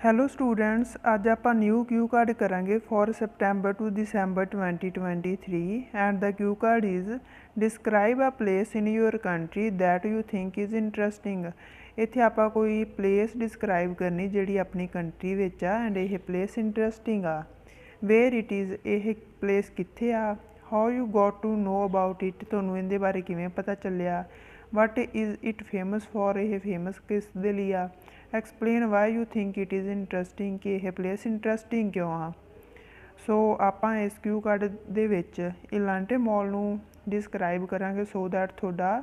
Hello students, अज आप new cue card करांगे for September to December 2023 and the cue card is describe a place in your country that you think is interesting. इत्थे आपां कोई place describe करनी जिहड़ी अपनी कंट्री विच आ एंड यह प्लेस इंटरस्टिंग आ। वेयर इट इज़, यह प्लेस कित्थे आ। How you got to know about it, तुहानूं इहदे बारे किवें पता चलिया। What is it famous for, यह फेमस किस दे लई आ। Explain why you think it is interesting, कि यह प्लेस इंटरस्टिंग क्यों आ। सो आपां इस क्यू कार्ड दे विच इलांटे मॉल नूं डिस्क्राइब करांगे सो दैट तुहाडा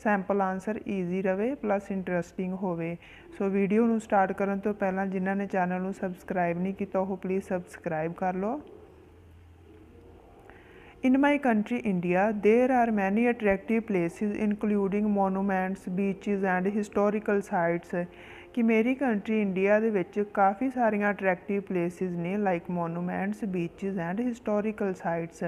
सैंपल आंसर ईजी रहे प्लस इंटरस्टिंग होवे। सो वीडियो नूं स्टार्ट करन तो पहलां जिन्हां ने चैनल नूं सबसक्राइब नहीं कीता ओह प्लीज़ सबसक्राइब कर लो। In my country India, there are many attractive places including monuments, beaches and historical sites। कि मेरी कंट्री इंडिया दे विच काफ़ी सारियां अट्रैक्टिव प्लेसिस ने like monuments, beaches and historical sites.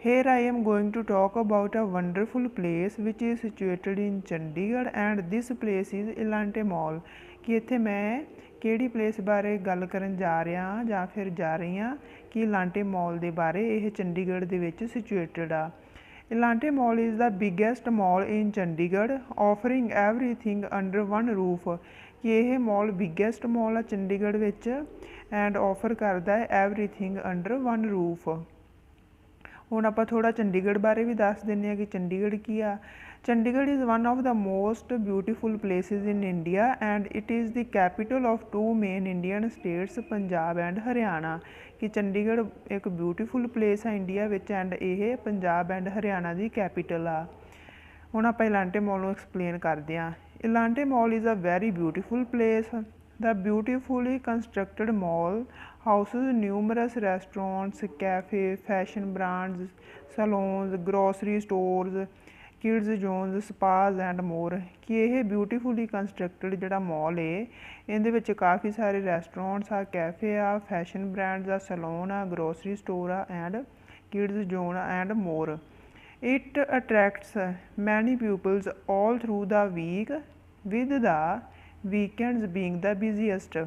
Here I am going to talk about a wonderful place which is situated in Chandigarh and this place is Elante Mall। कि इत्थे मैं ਕਿਹੜੀ place ਬਾਰੇ ਗੱਲ ਕਰਨ ਜਾ ਰਿਹਾ ਜਾਂ ਫਿਰ ਜਾ ਰਹੀ ਹਾਂ ਕਿ ਇਲਾਂਟੇ ਮॉल ਦੇ ਬਾਰੇ। ਇਹ ਚੰਡੀਗੜ੍ਹ ਦੇ ਵਿੱਚ ਸਿਚੁਏਟਡ ਆ। Elante mall is the biggest mall in Chandigarh offering everything under one roof. ਕਿ ਇਹ ਮॉल ਬਿਗੇਸਟ ਮॉल ਆ ਚੰਡੀਗੜ੍ਹ ਵਿੱਚ ਐਂਡ ਆਫਰ ਕਰਦਾ ਹੈ ਐਵਰੀਥਿੰਗ ਅੰਡਰ ਵਨ ਰੂਫ। ਹੁਣ ਆਪਾਂ ਥੋੜ੍ਹਾ ਚੰਡੀਗੜ੍ਹ ਬਾਰੇ ਵੀ ਦੱਸ ਦਿੰਦੇ ਹਾਂ ਕਿ ਚੰਡੀਗੜ੍ਹ ਕੀ ਆ। Chandigarh is one of the most beautiful places in India and it is the capital of two main Indian states Punjab and Haryana। कि चंडीगढ़ एक ब्यूटीफुल प्लेस है इंडिया विच एंड ये पंजाब एंड हरियाणा की कैपिटल आ। हुण आपां इलांटे मॉल नूं explain करदे हां। Elante mall is a very beautiful place. The beautifully constructed mall houses numerous restaurants, cafe, fashion brands, salons, grocery stores, kids zones, spas and more. कि यह beautifully constructed जिहड़ा मॉल है इहदे विच काफ़ी सारे रेस्टोरेंट्स आ, कैफे आ, फैशन ब्रांड्स आ, सलोन आ, ग्रोसरी स्टोर आ and kids zone and more. It attracts many peoples all through the week with the weekends being the busiest.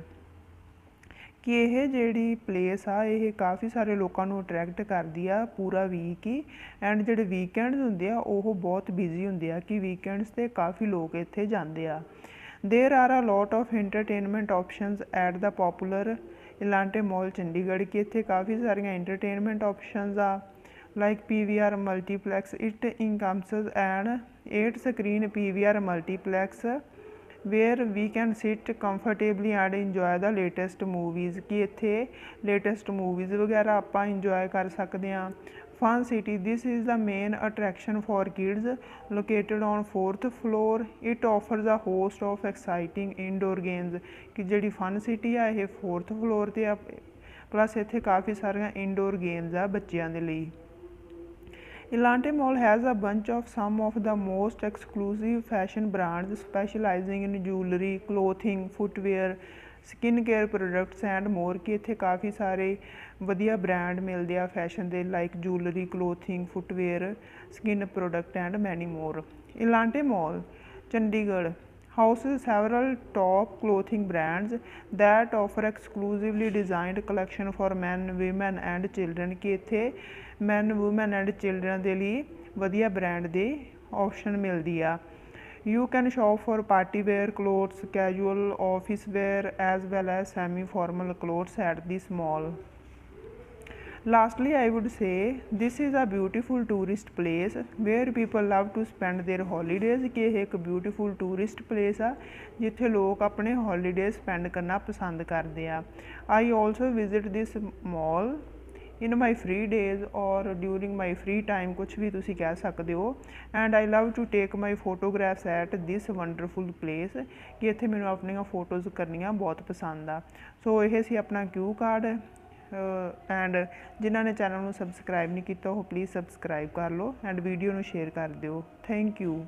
कि यह जिहड़ी प्लेस आ यह काफ़ी सारे लोगों को अट्रैक्ट करती आ पूरा वीक ही एंड जिहड़े वीकेंड्स हुंदे आ ओह बहुत बिजी हुंदे आ कि वीकेंड्स ते काफ़ी लोग इत्थे जांदे आ। There are a lot of entertainment options at the popular Elante mall Chandigarh. कि इत्थे काफ़ी सारियां एंटरटेनमेंट ऑप्शंस आ like PVR multiplex. It encompasses and 8 screen PVR multiplex where we can sit comfortably and enjoy the latest movies. कि इत्थे latest movies वगैरह आपां enjoy कर सकते हैं। Fun city, this is the main attraction for kids located on 4th floor. It offers a host of exciting indoor games. कि जिहड़ी fun city आ यह 4th फ्लोर ते आ प्लस इत्थे काफ़ी सारियां इनडोर गेम्स आ बच्चों के लिए। Elante Mall has a bunch of some of the most exclusive fashion brands specializing in jewelry, clothing, footwear, skincare products and more। कि इत्थे काफ़ी सारे वधिया ब्रांड मिलते हैं फैशन के like jewellery, clothing, footwear, skin product and many more. Elante Mall Chandigarh houses several top clothing brands that offer exclusively designed collection for men, women and children। कि इत्थे men, women and children ਦੇ ਲਈ ਵਧੀਆ brand ਦੇ option मिलती आ। You can shop for party wear clothes, casual office wear as well as semi formal clothes at this mall। Lastly, I would say this is a beautiful tourist place where people love to spend their holidays। कि यह एक beautiful tourist place आ जिथे लोग अपने holiday spend करना पसंद करते हैं। I also visit this mall in my free days और ड्यूरिंग माई फ्री टाइम, कुछ भी तुसी कह सकते हो। And I love to take my photographs at this wonderful place. कि इत्थे मैनूं अपनियां फोटोज़ करनियां बहुत पसंद आ। सो यह सी अपना क्यू कार्ड एंड जिन्हां ने चैनल नूं सबसक्राइब नहीं किया वो प्लीज़ सबसक्राइब कर लो एंड वीडियो नूं शेयर कर दिओ। Thank you.